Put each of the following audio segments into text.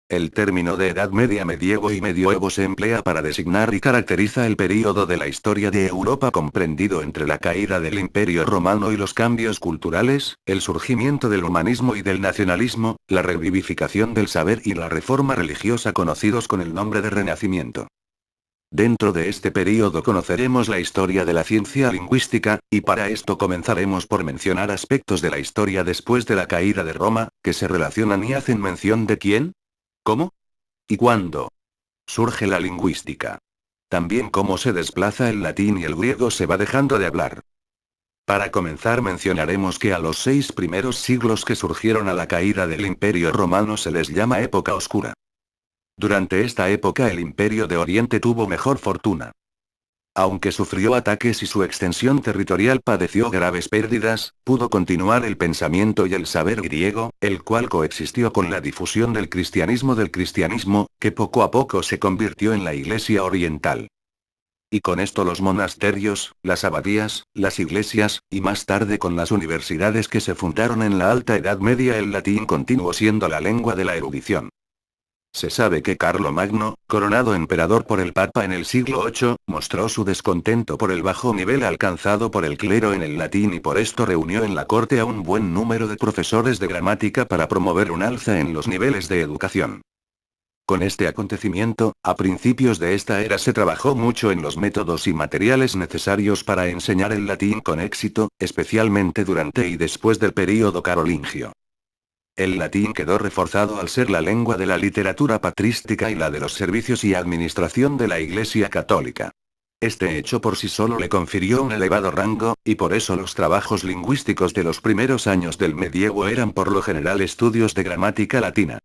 El término de Edad Media, medievo y medioevo se emplea para designar y caracteriza el período de la historia de Europa comprendido entre la caída del Imperio Romano y los cambios culturales, el surgimiento del humanismo y del nacionalismo, la revivificación del saber y la reforma religiosa conocidos con el nombre de Renacimiento. Dentro de este período conoceremos la historia de la ciencia lingüística, y para esto comenzaremos por mencionar aspectos de la historia después de la caída de Roma, que se relacionan y hacen mención de quién, cómo y cuándo surge la lingüística. También cómo se desplaza el latín y el griego se va dejando de hablar. Para comenzar mencionaremos que a los 6 primeros siglos que surgieron a la caída del Imperio Romano se les llama época oscura. Durante esta época el Imperio de Oriente tuvo mejor fortuna. Aunque sufrió ataques y su extensión territorial padeció graves pérdidas, pudo continuar el pensamiento y el saber griego, el cual coexistió con la difusión del cristianismo, que poco a poco se convirtió en la Iglesia oriental. Y con esto los monasterios, las abadías, las iglesias, y más tarde con las universidades que se fundaron en la Alta Edad Media, el latín continuó siendo la lengua de la erudición. Se sabe que Carlomagno, coronado emperador por el Papa en el siglo VIII, mostró su descontento por el bajo nivel alcanzado por el clero en el latín y por esto reunió en la corte a un buen número de profesores de gramática para promover un alza en los niveles de educación. Con este acontecimiento, a principios de esta era se trabajó mucho en los métodos y materiales necesarios para enseñar el latín con éxito, especialmente durante y después del período carolingio. El latín quedó reforzado al ser la lengua de la literatura patrística y la de los servicios y administración de la Iglesia católica. Este hecho por sí solo le confirió un elevado rango, y por eso los trabajos lingüísticos de los primeros años del medievo eran por lo general estudios de gramática latina.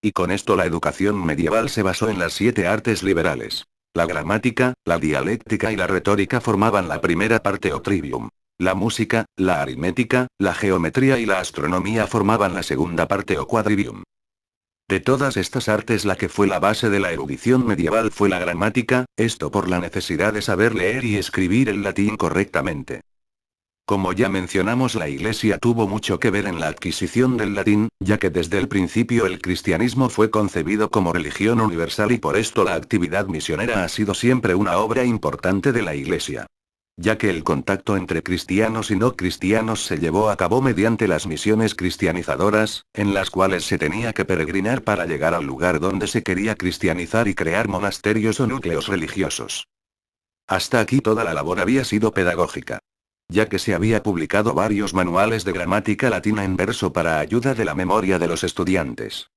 Y con esto la educación medieval se basó en las 7 artes liberales. La gramática, la dialéctica y la retórica formaban la primera parte o trivium. La música, la aritmética, la geometría y la astronomía formaban la segunda parte o quadrivium. De todas estas artes la que fue la base de la erudición medieval fue la gramática, esto por la necesidad de saber leer y escribir el latín correctamente. Como ya mencionamos, la Iglesia tuvo mucho que ver en la adquisición del latín, ya que desde el principio el cristianismo fue concebido como religión universal y por esto la actividad misionera ha sido siempre una obra importante de la Iglesia. Ya que el contacto entre cristianos y no cristianos se llevó a cabo mediante las misiones cristianizadoras, en las cuales se tenía que peregrinar para llegar al lugar donde se quería cristianizar y crear monasterios o núcleos religiosos. Hasta aquí toda la labor había sido pedagógica. Ya que se había publicado varios manuales de gramática latina en verso para ayuda de la memoria de los estudiantes.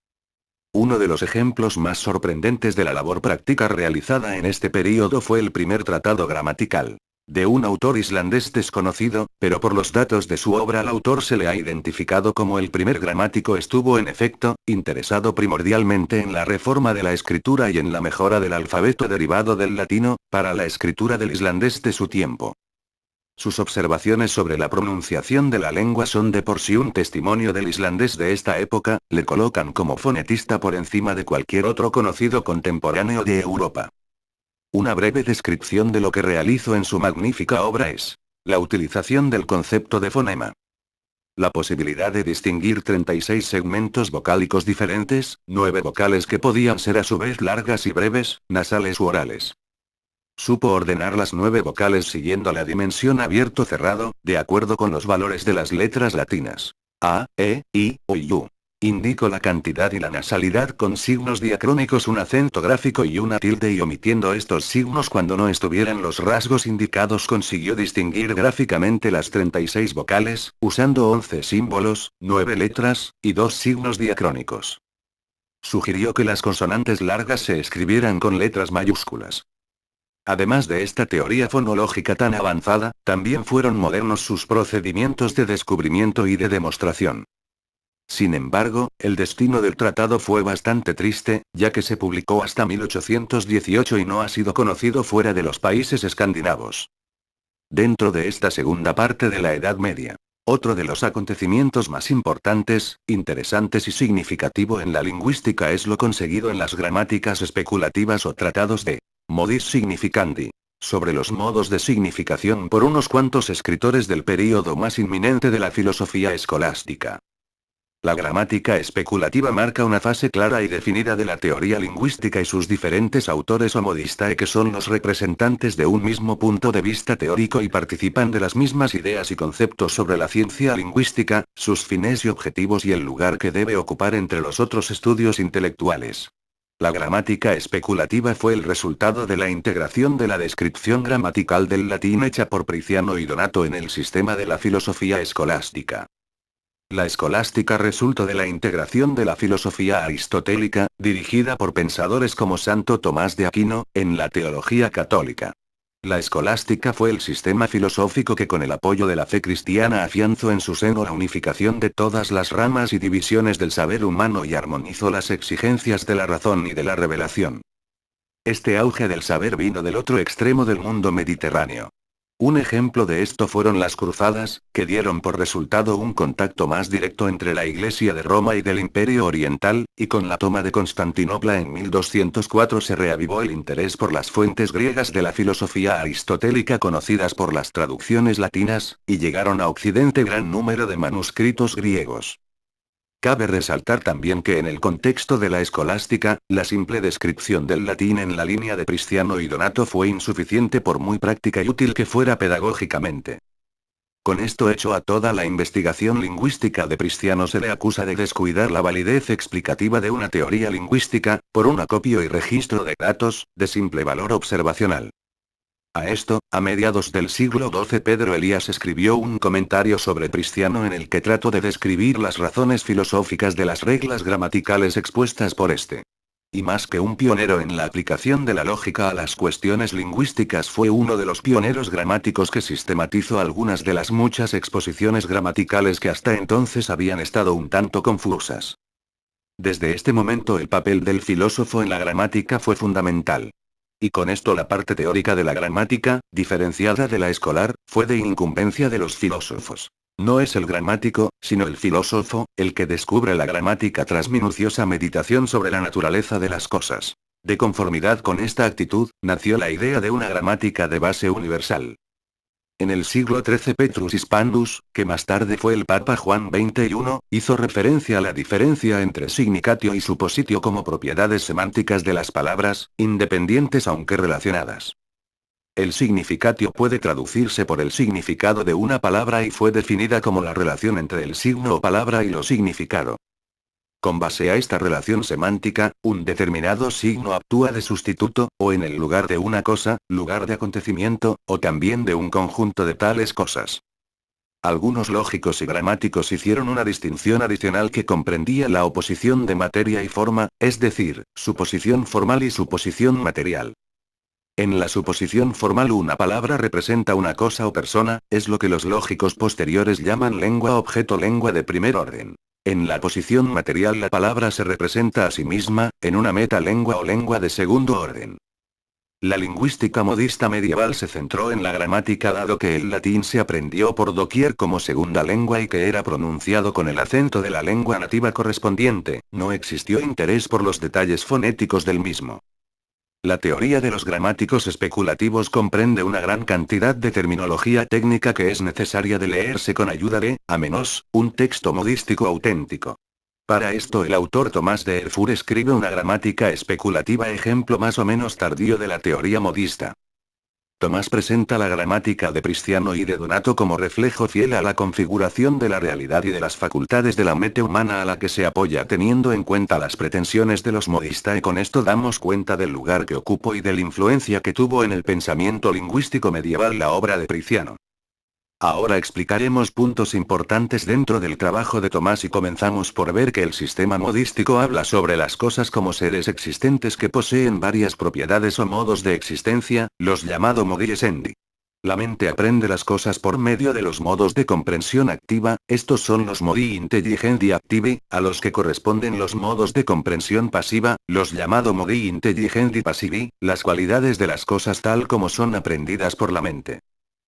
Uno de los ejemplos más sorprendentes de la labor práctica realizada en este período fue el primer tratado gramatical, de un autor islandés desconocido, pero por los datos de su obra al autor se le ha identificado como el primer gramático. Estuvo en efecto, interesado primordialmente en la reforma de la escritura y en la mejora del alfabeto derivado del latino, para la escritura del islandés de su tiempo. Sus observaciones sobre la pronunciación de la lengua son de por sí un testimonio del islandés de esta época, le colocan como fonetista por encima de cualquier otro conocido contemporáneo de Europa. Una breve descripción de lo que realizó en su magnífica obra es la utilización del concepto de fonema. La posibilidad de distinguir 36 segmentos vocálicos diferentes, 9 vocales que podían ser a su vez largas y breves, nasales u orales. Supo ordenar las 9 vocales siguiendo la dimensión abierto-cerrado, de acuerdo con los valores de las letras latinas. A, E, I, O y U. Indicó la cantidad y la nasalidad con signos diacrónicos, un acento gráfico y una tilde, y omitiendo estos signos cuando no estuvieran los rasgos indicados consiguió distinguir gráficamente las 36 vocales, usando 11 símbolos, 9 letras, y 2 signos diacrónicos. Sugirió que las consonantes largas se escribieran con letras mayúsculas. Además de esta teoría fonológica tan avanzada, también fueron modernos sus procedimientos de descubrimiento y de demostración. Sin embargo, el destino del tratado fue bastante triste, ya que se publicó hasta 1818 y no ha sido conocido fuera de los países escandinavos. Dentro de esta segunda parte de la Edad Media, otro de los acontecimientos más importantes, interesantes y significativo en la lingüística es lo conseguido en las gramáticas especulativas o tratados de modis significandi, sobre los modos de significación por unos cuantos escritores del período más inminente de la filosofía escolástica. La gramática especulativa marca una fase clara y definida de la teoría lingüística y sus diferentes autores o modistae que son los representantes de un mismo punto de vista teórico y participan de las mismas ideas y conceptos sobre la ciencia lingüística, sus fines y objetivos y el lugar que debe ocupar entre los otros estudios intelectuales. La gramática especulativa fue el resultado de la integración de la descripción gramatical del latín hecha por Prisciano y Donato en el sistema de la filosofía escolástica. La escolástica resultó de la integración de la filosofía aristotélica, dirigida por pensadores como Santo Tomás de Aquino, en la teología católica. La escolástica fue el sistema filosófico que con el apoyo de la fe cristiana afianzó en su seno la unificación de todas las ramas y divisiones del saber humano y armonizó las exigencias de la razón y de la revelación. Este auge del saber vino del otro extremo del mundo mediterráneo. Un ejemplo de esto fueron las cruzadas, que dieron por resultado un contacto más directo entre la Iglesia de Roma y del Imperio Oriental, y con la toma de Constantinopla en 1204 se reavivó el interés por las fuentes griegas de la filosofía aristotélica conocidas por las traducciones latinas, y llegaron a Occidente gran número de manuscritos griegos. Cabe resaltar también que en el contexto de la escolástica, la simple descripción del latín en la línea de Prisciano y Donato fue insuficiente por muy práctica y útil que fuera pedagógicamente. Con esto hecho a toda la investigación lingüística de Prisciano se le acusa de descuidar la validez explicativa de una teoría lingüística, por un acopio y registro de datos, de simple valor observacional. A esto, a mediados del siglo XII Pedro Elías escribió un comentario sobre Prisciano en el que trató de describir las razones filosóficas de las reglas gramaticales expuestas por este. Y más que un pionero en la aplicación de la lógica a las cuestiones lingüísticas fue uno de los pioneros gramáticos que sistematizó algunas de las muchas exposiciones gramaticales que hasta entonces habían estado un tanto confusas. Desde este momento el papel del filósofo en la gramática fue fundamental. Y con esto la parte teórica de la gramática, diferenciada de la escolar, fue de incumbencia de los filósofos. No es el gramático, sino el filósofo, el que descubre la gramática tras minuciosa meditación sobre la naturaleza de las cosas. De conformidad con esta actitud, nació la idea de una gramática de base universal. En el siglo XIII Petrus Hispandus, que más tarde fue el Papa Juan XXI, hizo referencia a la diferencia entre signicatio y supositio como propiedades semánticas de las palabras, independientes aunque relacionadas. El significatio puede traducirse por el significado de una palabra y fue definida como la relación entre el signo o palabra y lo significado. Con base a esta relación semántica, un determinado signo actúa de sustituto, o en el lugar de una cosa, lugar de acontecimiento, o también de un conjunto de tales cosas. Algunos lógicos y gramáticos hicieron una distinción adicional que comprendía la oposición de materia y forma, es decir, suposición formal y suposición material. En la suposición formal una palabra representa una cosa o persona, es lo que los lógicos posteriores llaman lengua objeto lengua de primer orden. En la posición material la palabra se representa a sí misma, en una metalengua o lengua de segundo orden. La lingüística modista medieval se centró en la gramática dado que el latín se aprendió por doquier como segunda lengua y que era pronunciado con el acento de la lengua nativa correspondiente, no existió interés por los detalles fonéticos del mismo. La teoría de los gramáticos especulativos comprende una gran cantidad de terminología técnica que es necesaria de leerse con ayuda de, a menos, un texto modístico auténtico. Para esto el autor Tomás de Erfurt escribe una gramática especulativa, ejemplo más o menos tardío de la teoría modista. Tomás presenta la gramática de Prisciano y de Donato como reflejo fiel a la configuración de la realidad y de las facultades de la mente humana a la que se apoya teniendo en cuenta las pretensiones de los modistas y con esto damos cuenta del lugar que ocupó y de la influencia que tuvo en el pensamiento lingüístico medieval la obra de Prisciano. Ahora explicaremos puntos importantes dentro del trabajo de Tomás y comenzamos por ver que el sistema modístico habla sobre las cosas como seres existentes que poseen varias propiedades o modos de existencia, los llamado modi essendi. La mente aprende las cosas por medio de los modos de comprensión activa, estos son los modi intelligendi activi, a los que corresponden los modos de comprensión pasiva, los llamado modi intelligendi passivi, las cualidades de las cosas tal como son aprendidas por la mente.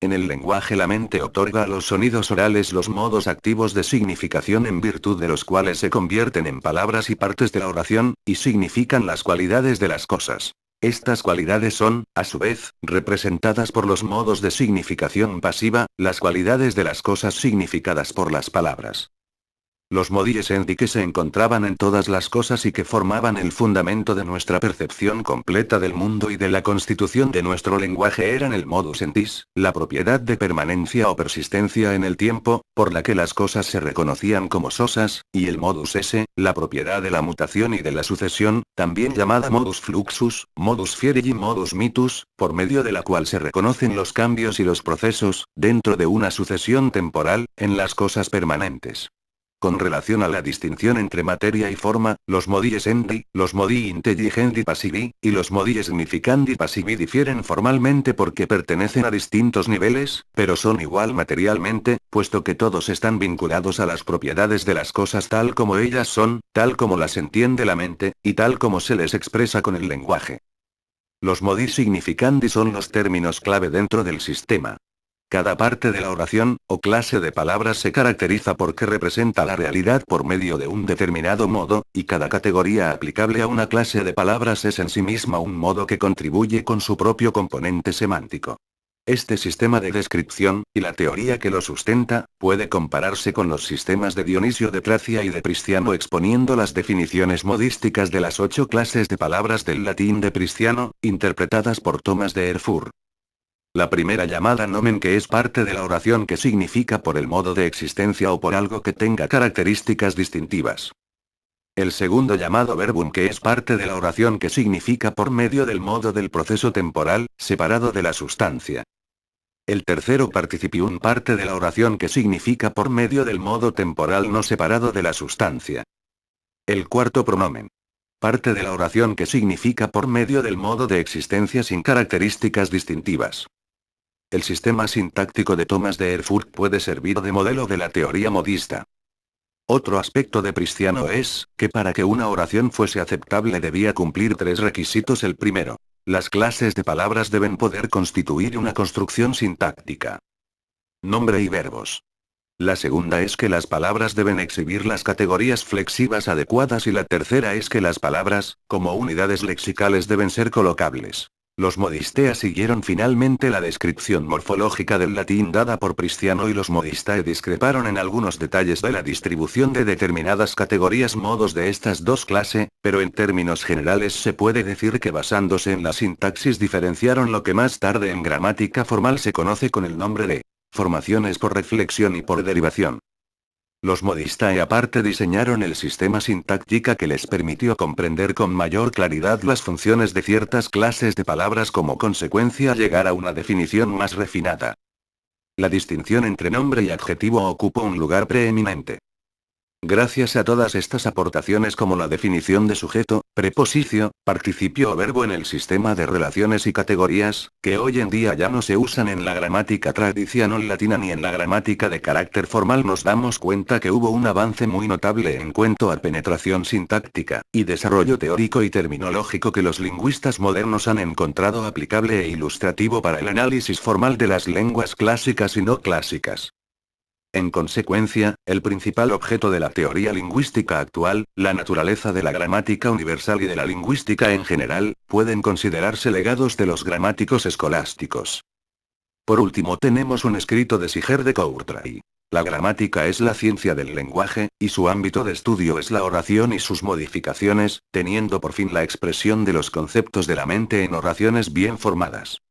En el lenguaje la mente otorga a los sonidos orales los modos activos de significación en virtud de los cuales se convierten en palabras y partes de la oración, y significan las cualidades de las cosas. Estas cualidades son, a su vez, representadas por los modos de significación pasiva, las cualidades de las cosas significadas por las palabras. Los modis endi que se encontraban en todas las cosas y que formaban el fundamento de nuestra percepción completa del mundo y de la constitución de nuestro lenguaje eran el modus endis, la propiedad de permanencia o persistencia en el tiempo, por la que las cosas se reconocían como sosas, y el modus esse, la propiedad de la mutación y de la sucesión, también llamada modus fluxus, modus fieri y modus mitus, por medio de la cual se reconocen los cambios y los procesos, dentro de una sucesión temporal, en las cosas permanentes. Con relación a la distinción entre materia y forma, los modi essendi, los modi intelligendi passivi, y los modi significandi passivi difieren formalmente porque pertenecen a distintos niveles, pero son igual materialmente, puesto que todos están vinculados a las propiedades de las cosas tal como ellas son, tal como las entiende la mente, y tal como se les expresa con el lenguaje. Los modi significandi son los términos clave dentro del sistema. Cada parte de la oración, o clase de palabras se caracteriza porque representa la realidad por medio de un determinado modo, y cada categoría aplicable a una clase de palabras es en sí misma un modo que contribuye con su propio componente semántico. Este sistema de descripción, y la teoría que lo sustenta, puede compararse con los sistemas de Dionisio de Tracia y de Prisciano exponiendo las definiciones modísticas de las 8 clases de palabras del latín de Prisciano, interpretadas por Tomás de Erfurt. La primera llamada nomen que es parte de la oración que significa por el modo de existencia o por algo que tenga características distintivas. El segundo llamado verbum que es parte de la oración que significa por medio del modo del proceso temporal, separado de la sustancia. El tercero participium parte de la oración que significa por medio del modo temporal no separado de la sustancia. El cuarto pronomen. Parte de la oración que significa por medio del modo de existencia sin características distintivas. El sistema sintáctico de Tomás de Erfurt puede servir de modelo de la teoría modista. Otro aspecto de Prisciano es, que para que una oración fuese aceptable debía cumplir 3 requisitos. El primero. Las clases de palabras deben poder constituir una construcción sintáctica. Nombre y verbos. La segunda es que las palabras deben exhibir las categorías flexivas adecuadas y la tercera es que las palabras, como unidades lexicales deben ser colocables. Los modisteas siguieron finalmente la descripción morfológica del latín dada por Prisciano y los modistae discreparon en algunos detalles de la distribución de determinadas categorías modos de estas dos clases, pero en términos generales se puede decir que basándose en la sintaxis diferenciaron lo que más tarde en gramática formal se conoce con el nombre de formaciones por reflexión y por derivación. Los modistae aparte diseñaron el sistema sintáctica que les permitió comprender con mayor claridad las funciones de ciertas clases de palabras como consecuencia llegar a una definición más refinada. La distinción entre nombre y adjetivo ocupó un lugar preeminente. Gracias a todas estas aportaciones como la definición de sujeto, preposicio, participio o verbo en el sistema de relaciones y categorías, que hoy en día ya no se usan en la gramática tradicional latina ni en la gramática de carácter formal, nos damos cuenta que hubo un avance muy notable en cuanto a penetración sintáctica, y desarrollo teórico y terminológico que los lingüistas modernos han encontrado aplicable e ilustrativo para el análisis formal de las lenguas clásicas y no clásicas. En consecuencia, el principal objeto de la teoría lingüística actual, la naturaleza de la gramática universal y de la lingüística en general, pueden considerarse legados de los gramáticos escolásticos. Por último tenemos un escrito de Siger de Courtrai. La gramática es la ciencia del lenguaje, y su ámbito de estudio es la oración y sus modificaciones, teniendo por fin la expresión de los conceptos de la mente en oraciones bien formadas.